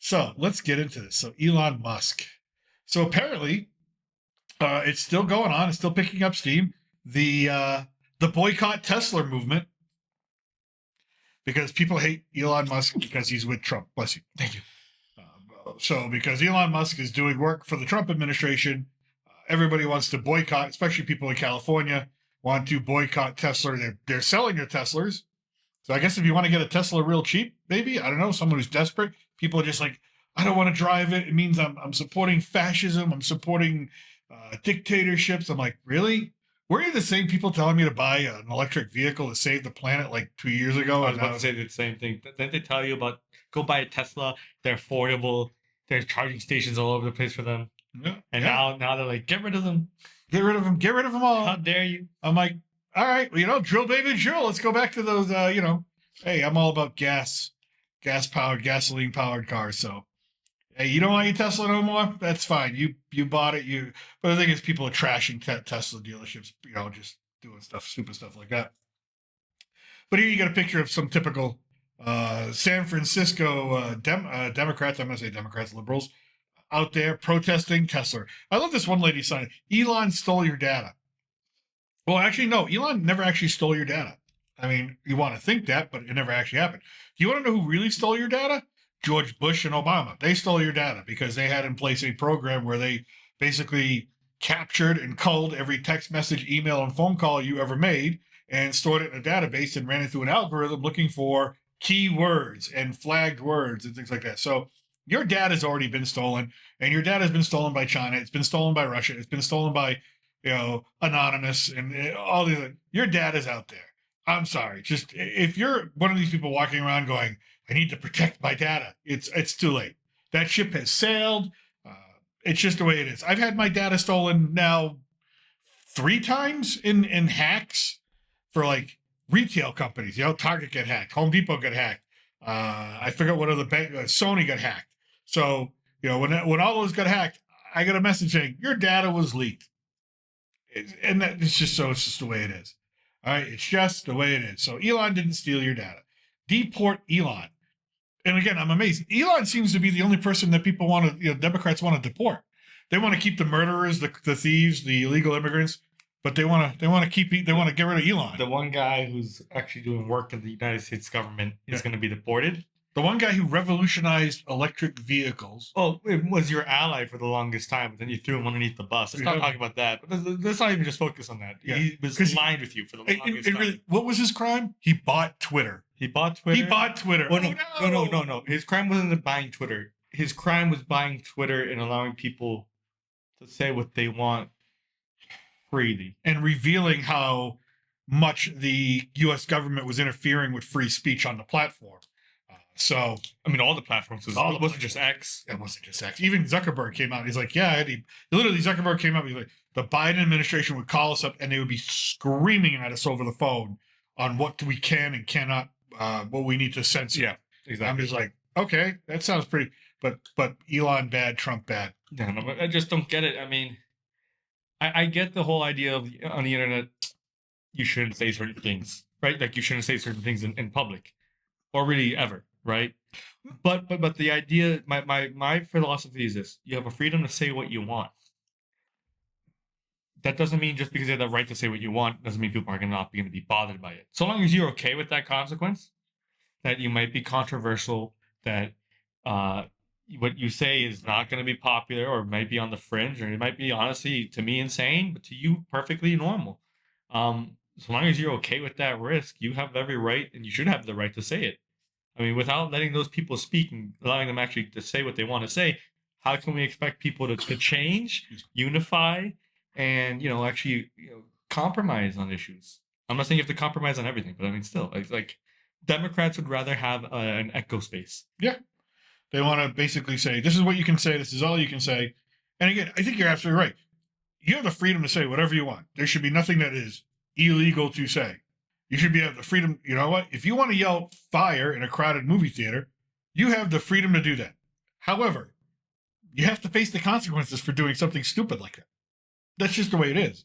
So let's get into this. So Elon Musk. So apparently, it's still going on. It's still picking up steam. The boycott Tesla movement, because people hate Elon Musk because he's with Trump. Bless you. Thank you. So because Elon Musk is doing work for the Trump administration, everybody wants to boycott, especially people in California want to boycott Tesla. They're selling their Teslas. So I guess if you want to get a Tesla real cheap, maybe, I don't know, someone who's desperate, people are just like, I don't want to drive it. It means I'm supporting fascism. I'm supporting dictatorships. I'm like, really? Were you the same people telling me to buy an electric vehicle to save the planet like 2 years ago? I was about to say the same thing. Didn't they tell you about go buy a Tesla? They're affordable. There's charging stations all over the place for them. Yeah, and now they're like, get rid of them. Get rid of them. Get rid of them all. How dare you? I'm like, all right, well, drill, baby, drill. Let's go back to those, hey, I'm all about gas-powered, gasoline-powered cars. So, hey, you don't want your Tesla no more? That's fine. You bought it. But the thing is, people are trashing Tesla dealerships, just doing stupid stuff like that. But here you got a picture of some typical San Francisco Democrats. I'm going to say Democrats, liberals, out there protesting Tesla. I love this one lady sign. Elon stole your data. Well, actually, no. Elon never actually stole your data. I mean, you want to think that, but it never actually happened. Do you want to know who really stole your data? George Bush and Obama. They stole your data because they had in place a program where they basically captured and culled every text message, email, and phone call you ever made and stored it in a database and ran it through an algorithm looking for keywords and flagged words and things like that. So your data has already been stolen, and your data has been stolen by China. It's been stolen by Russia. It's been stolen by Anonymous and all these. Your data's out there. I'm sorry. Just if you're one of these people walking around going, I need to protect my data, it's too late. That ship has sailed. It's just the way it is. I've had my data stolen now 3 times in hacks for like retail companies. Target got hacked, Home Depot got hacked. I forgot what other bank, Sony got hacked. So when all those got hacked, I got a message saying your data was leaked. And it's just the way it is. All right, it's just the way it is. So Elon didn't steal your data. Deport Elon. And again, I'm amazed. Elon seems to be the only person that people want to, Democrats want to deport. They want to keep the murderers, the thieves, the illegal immigrants, but they want to get rid of Elon. The one guy who's actually doing work in the United States government is going to be deported. The one guy who revolutionized electric vehicles. Oh, it was your ally for the longest time, but then you threw him underneath the bus. Let's not talk about that. But let's not even just focus on that. Yeah. He was aligned with you for the longest time. Really, what was his crime? He bought Twitter. He bought Twitter? He bought Twitter. Oh, no. His crime wasn't buying Twitter. His crime was buying Twitter and allowing people to say what they want freely. And revealing how much the U.S. government was interfering with free speech on the platform. So, I mean, all the platforms. It wasn't just X. It wasn't just X. Even Zuckerberg came out. He's like, literally, Zuckerberg came up. He's like, the Biden administration would call us up and they would be screaming at us over the phone on what we can and cannot, what we need to censor. Yeah, exactly. I'm just like, okay, that sounds pretty. But Elon bad, Trump bad. No, I just don't get it. I mean, I get the whole idea of on the internet, you shouldn't say certain things, right? Like you shouldn't say certain things in public, or really ever. Right, but the idea, my philosophy is this: you have a freedom to say what you want. That doesn't mean just because you have the right to say what you want doesn't mean people are not going to be bothered by it. So long as you're okay with that consequence, that you might be controversial, that what you say is not going to be popular, or might be on the fringe, or it might be honestly to me insane, but to you perfectly normal. So long as you're okay with that risk, you have every right, and you should have the right to say it. I mean, without letting those people speak and allowing them actually to say what they want to say, how can we expect people to change, unify, and actually compromise on issues? I'm not saying you have to compromise on everything, but I mean, still, like Democrats would rather have an echo space. Yeah, they want to basically say, this is what you can say, this is all you can say. And again, I think you're absolutely right. You have the freedom to say whatever you want. There should be nothing that is illegal to say. You should have the freedom. You know what? If you want to yell fire in a crowded movie theater, you have the freedom to do that. However, you have to face the consequences for doing something stupid like that. That's just the way it is.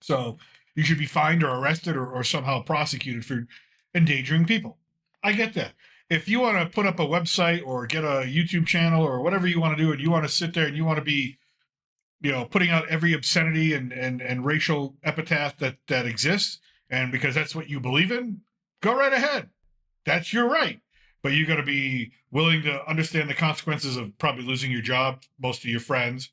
So you should be fined or arrested or somehow prosecuted for endangering people. I get that. if you want to put up a website or get a YouTube channel or whatever you want to do, and you want to sit there and you want to be, putting out every obscenity and racial epitaph that exists, and because that's what you believe in, go right ahead. That's your right. But you got to be willing to understand the consequences of probably losing your job, most of your friends,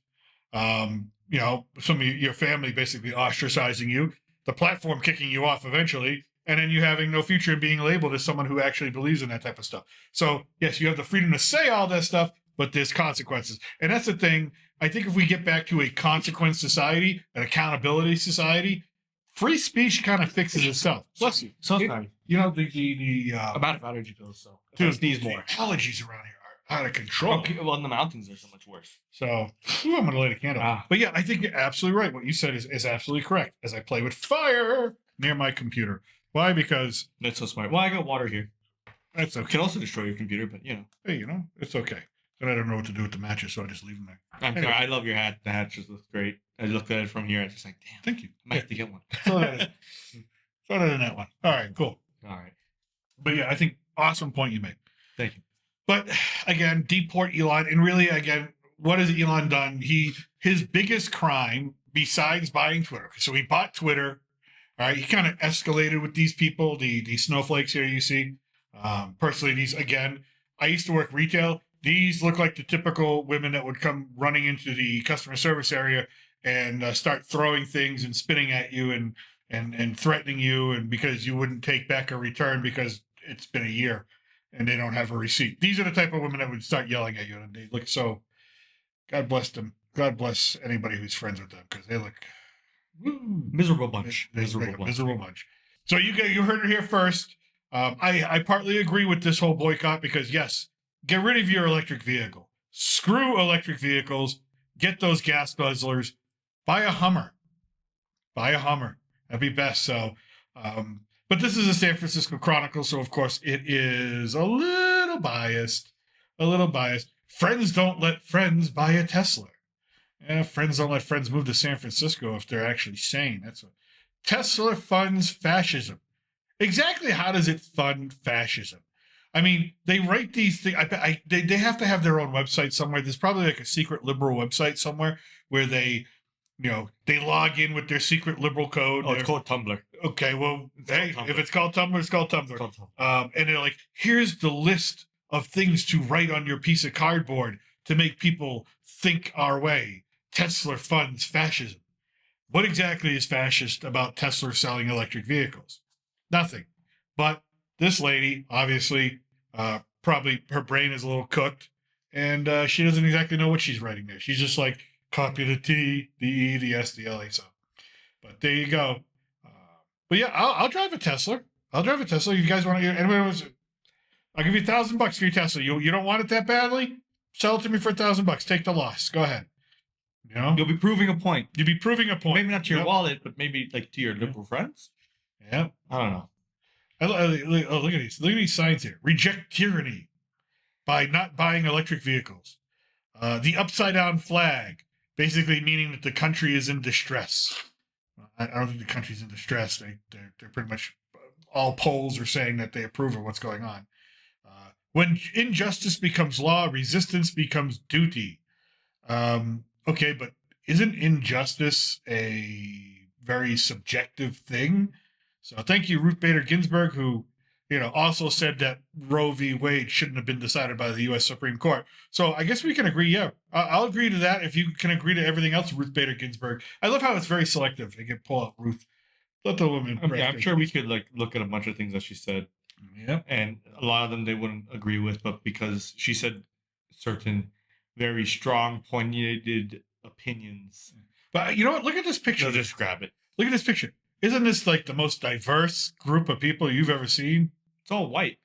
some of your family basically ostracizing you, the platform kicking you off eventually, and then you having no future and being labeled as someone who actually believes in that type of stuff. So, yes, you have the freedom to say all that stuff, but there's consequences. And that's the thing. I think if we get back to a consequence society, an accountability society, free speech kind of fixes itself. Bless you. So sorry. I'm out of allergy pills, so if I dude, sneeze the more. allergies around here are out of control. Okay, well, in the mountains, they're so much worse. So, I'm going to light a candle. But yeah, I think you're absolutely right. What you said is absolutely correct. As I play with fire near my computer. Why? Because That's so smart. Well, I got water here. that's It okay. can also destroy your computer, but Hey, it's okay. Then I don't know what to do with the matches, so I just leave them there. I'm Anyway. sorry. I love your hat. The hat just looks great. I looked at it from here. I was just like, damn, Thank you. I might have to get one. Throw that in that one. All right, cool. All right. But yeah, I think awesome point you made. Thank you. But again, deport Elon, and really, again, what has Elon done? His biggest crime, besides buying Twitter. So he bought Twitter. All right, he kind of escalated with these people, the snowflakes here you see. Personally, these, again, I used to work retail. These look like the typical women that would come running into the customer service area and start throwing things and spitting at you and threatening you, and because you wouldn't take back a return because it's been a year and they don't have a receipt. These are the type of women that would start yelling at you, and they look so. God bless them. God bless anybody who's friends with them, because they look Miserable bunch. they Miserable look a bunch. miserable bunch. So you heard it here first. I partly agree with this whole boycott because yes, get rid of your electric vehicle. Screw electric vehicles. Get those gas guzzlers. Buy a Hummer. Buy a Hummer. That'd be best. So, but this is a San Francisco Chronicle, so of course it is a little biased. A little biased. Friends don't let friends buy a Tesla. Friends don't let friends move to San Francisco if they're actually sane. That's what Tesla funds fascism. Exactly how does it fund fascism? I mean, they write these things. They have to have their own website somewhere. There's probably like a secret liberal website somewhere where they log in with their secret liberal code. Oh, it's called Tumblr. Okay, well, Tumblr. if it's called Tumblr, it's called Tumblr. It's called Tumblr. And they're like, here's the list of things to write on your piece of cardboard to make people think our way. Tesla funds fascism. What exactly is fascist about Tesla selling electric vehicles? Nothing. But this lady, obviously, probably her brain is a little cooked, and she doesn't exactly know what she's writing there. She's just like, copy the T, the E, the S, the L, A. So, but there you go. But yeah, I'll drive a Tesla. I'll drive a Tesla. You guys want to? I'll give you $1,000 for your Tesla. You don't want it that badly? Sell it to me for $1,000. Take the loss. Go ahead. You'll be proving a point. You'll be proving a point. Maybe not to your Yep. wallet, but maybe like to your liberal friends. Yeah. I don't know. Look at these. Look at these signs here. Reject tyranny by not buying electric vehicles. The upside down flag, basically meaning that the country is in distress. I don't think the country's in distress. They're pretty much all polls are saying that they approve of what's going on. When injustice becomes law, resistance becomes duty. Okay, but isn't injustice a very subjective thing? So thank you, Ruth Bader Ginsburg, who also said that Roe v. Wade shouldn't have been decided by the U.S. Supreme Court. So I guess we can agree. Yeah, I'll agree to that. If you can agree to everything else, Ruth Bader Ginsburg. I love how it's very selective. They can pull out Ruth. Let the woman. I'm sure we could look at a bunch of things that she said. Yeah, and a lot of them they wouldn't agree with, but because she said certain very strong, pointed opinions. But you know what? Look at this picture. They'll just grab it. Look at this picture. Isn't this like the most diverse group of people you've ever seen? It's all white.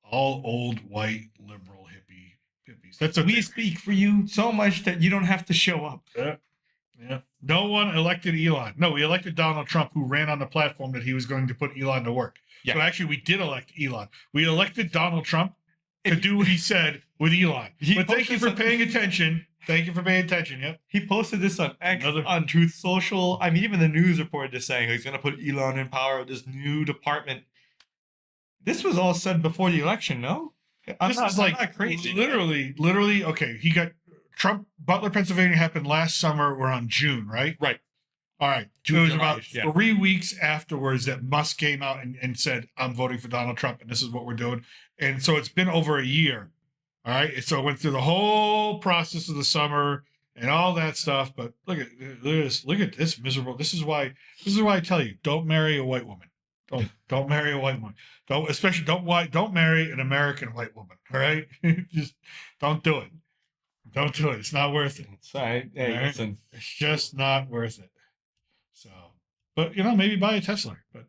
All old, white, liberal, hippies. That's We speak for you so much that you don't have to show up. Yeah. No one elected Elon. No, we elected Donald Trump, who ran on the platform that he was going to put Elon to work. Yeah. So actually, we did elect Elon. We elected Donald Trump to do what he said with Elon. But thank you for paying attention. Thank you for paying attention. Yep. He posted this on X, on Truth Social. I mean, even the news reported this saying he's going to put Elon in power of this new department. This was all said before the election, no? I'm This not, is I'm like not crazy. literally. Okay, he got Trump. Butler, Pennsylvania happened last summer. We're on June, right? Right. All right. June, It was July, about yeah. 3 weeks afterwards that Musk came out and said, "I'm voting for Donald Trump, and this is what we're doing." And so it's been over a year. All right. So it went through the whole process of the summer and all that stuff. But look at this. Look at this miserable. This is why I tell you, don't marry a white woman. Don't marry a white woman. Don't marry an American white woman. All right. Just don't do it. Don't do it. It's not worth it. It's all right. Hey, All right? listen. It's just not worth it. So, but maybe buy a Tesla. But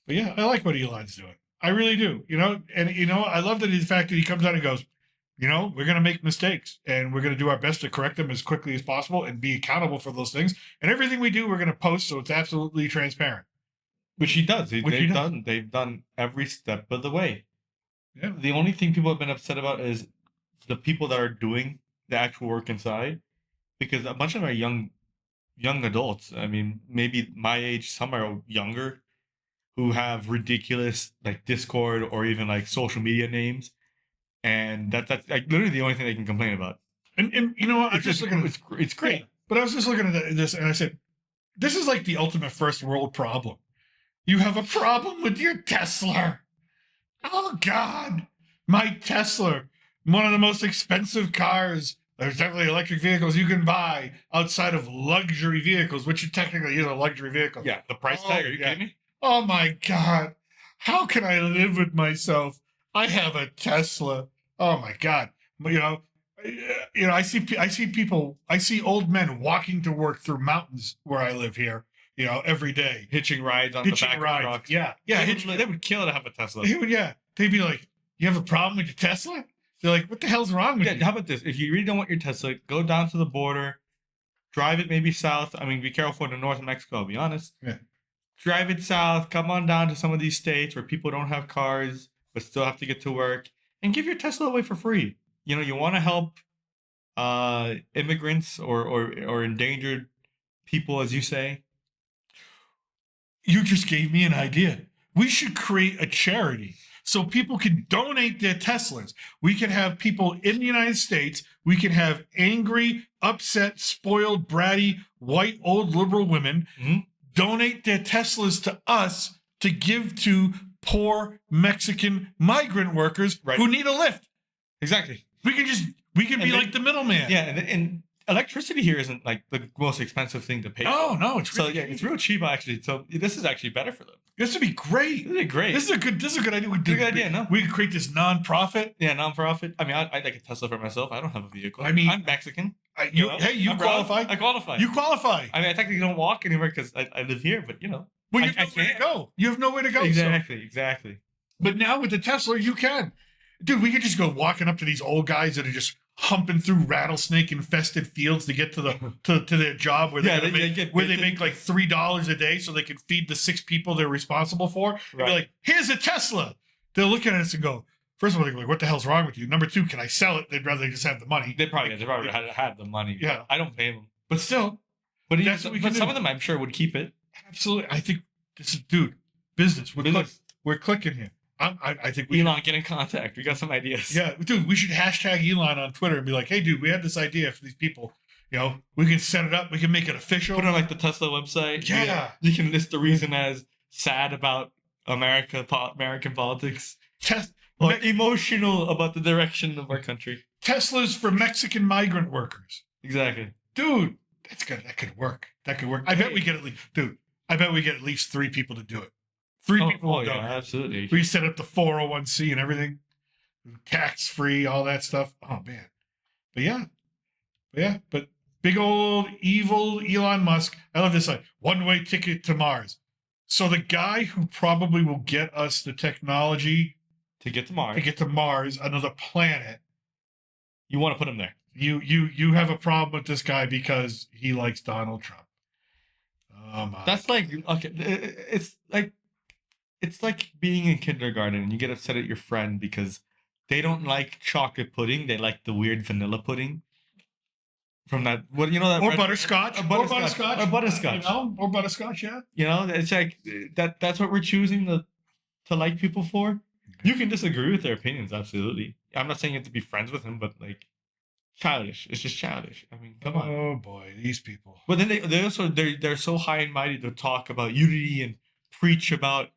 yeah, I like what Elon's doing. I really do. And I love that the fact that he comes out and goes, we're going to make mistakes and we're going to do our best to correct them as quickly as possible and be accountable for those things. And everything we do, we're going to post so it's absolutely transparent. Which he does. Which he does. They've done every step of the way. Yeah. The only thing people have been upset about is the people that are doing the actual work inside, because a bunch of them are young adults. I mean, maybe my age, some are younger, who have ridiculous like Discord or even like social media names, and that's like literally the only thing they can complain about. And you know what? I'm It's just just looking at it's great. Yeah, but I was just looking at this and I said, this is like the ultimate first world problem. You have a problem with your Tesla. Oh God, my Tesla, one of the most expensive cars. There's definitely electric vehicles you can buy outside of luxury vehicles, which technically is a luxury vehicle. Yeah, the price tag. Are you kidding me? Oh my God, how can I live with myself? I have a Tesla. Oh my God, I see old men walking to work through mountains where I live here. Every day. Hitching rides on the back of trucks. Yeah. They would kill to have a Tesla. They'd be like, "You have a problem with your Tesla?" They're like, "What the hell's wrong with you?" How about this? If you really don't want your Tesla, go down to the border, drive it maybe south. I mean, be careful in the north of Mexico, I'll be honest. Yeah. Drive it south, come on down to some of these states where people don't have cars but still have to get to work, and give your Tesla away for free. You want to help immigrants or endangered people, as you say. You just gave me an idea. We should create a charity so people can donate their Teslas. We can have people in the United States. We can have angry, upset, spoiled, bratty, white, old liberal women donate their Teslas to us to give to poor Mexican migrant workers who need a lift. Exactly. We can be like the middleman. Yeah, and electricity here isn't like the most expensive thing to pay for. No, it's really it's real cheap actually. So this is actually better for them. This would be great. This would be great. This is a good idea. Good idea, no? We could create this nonprofit. Yeah, nonprofit. I mean, I'd like a Tesla for myself. I don't have a vehicle. I mean, I'm Mexican. You qualify. I qualify. You qualify. I mean, I technically don't walk anywhere because I live here, but well, you have nowhere to go. You have nowhere to go. Exactly. But now with the Tesla, you can. Dude, we could just go walking up to these old guys that are just humping through rattlesnake infested fields to get to their job where they make like $3 a day so they can feed the 6 people they're responsible for. Right. They're like, here's a Tesla. They're looking at us and go, first of all, they're like, what the hell's wrong with you? Number 2, can I sell it? They'd rather just have the money. They probably had the money. Yeah. I don't pay them. But still. But some of them I'm sure would keep it. Absolutely. I think this is, business. We're clicking here. I think Elon, get in contact. We got some ideas. Yeah, dude, we should hashtag Elon on Twitter and be like, hey, dude, we had this idea for these people. We can set it up. We can make it official. Put it on like the Tesla website. Yeah. You can list the reason as sad about American politics. Or emotional about the direction of our country. Teslas for Mexican migrant workers. Exactly. Dude, that's good. That could work. I bet we get at least 3 people to do it. 3 people will donate. Absolutely. We set up the 401c and everything. Tax free, all that stuff. Oh man. But big old evil Elon Musk. I love this one-way ticket to Mars. So the guy who probably will get us the technology to get to Mars, another planet. You want to put him there. You have a problem with this guy because he likes Donald Trump. Oh my. That's like, okay, it's like being in kindergarten and you get upset at your friend because they don't like chocolate pudding. They like the weird vanilla pudding. From that, or butterscotch. Or butterscotch. Or butterscotch, yeah. It's like that's what we're choosing to like people for. You can disagree with their opinions, absolutely. I'm not saying you have to be friends with him, but like childish. It's just childish. I mean, come on. Oh boy, these people. But then they're so high and mighty to talk about unity and preach about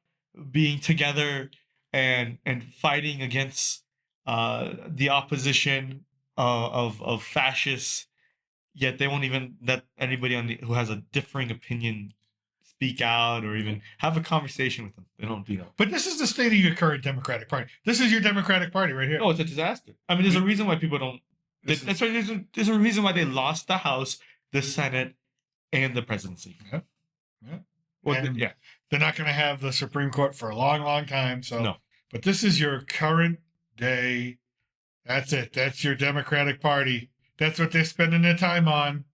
being together and fighting against the opposition of fascists. Yet they won't even let anybody who has a differing opinion speak out or even have a conversation with them. They don't do that. But this is the state of your current Democratic Party. This is your Democratic Party right here. No, it's a disaster. I mean, there's a reason why people don't. That's why there's a reason why they lost the House, the Senate, and the presidency. Yeah. Yeah. Well, And yeah. They're not going to have the Supreme Court for a long, long time. So, No. But this is your current day. That's it. That's your Democratic Party. That's what they're spending their time on.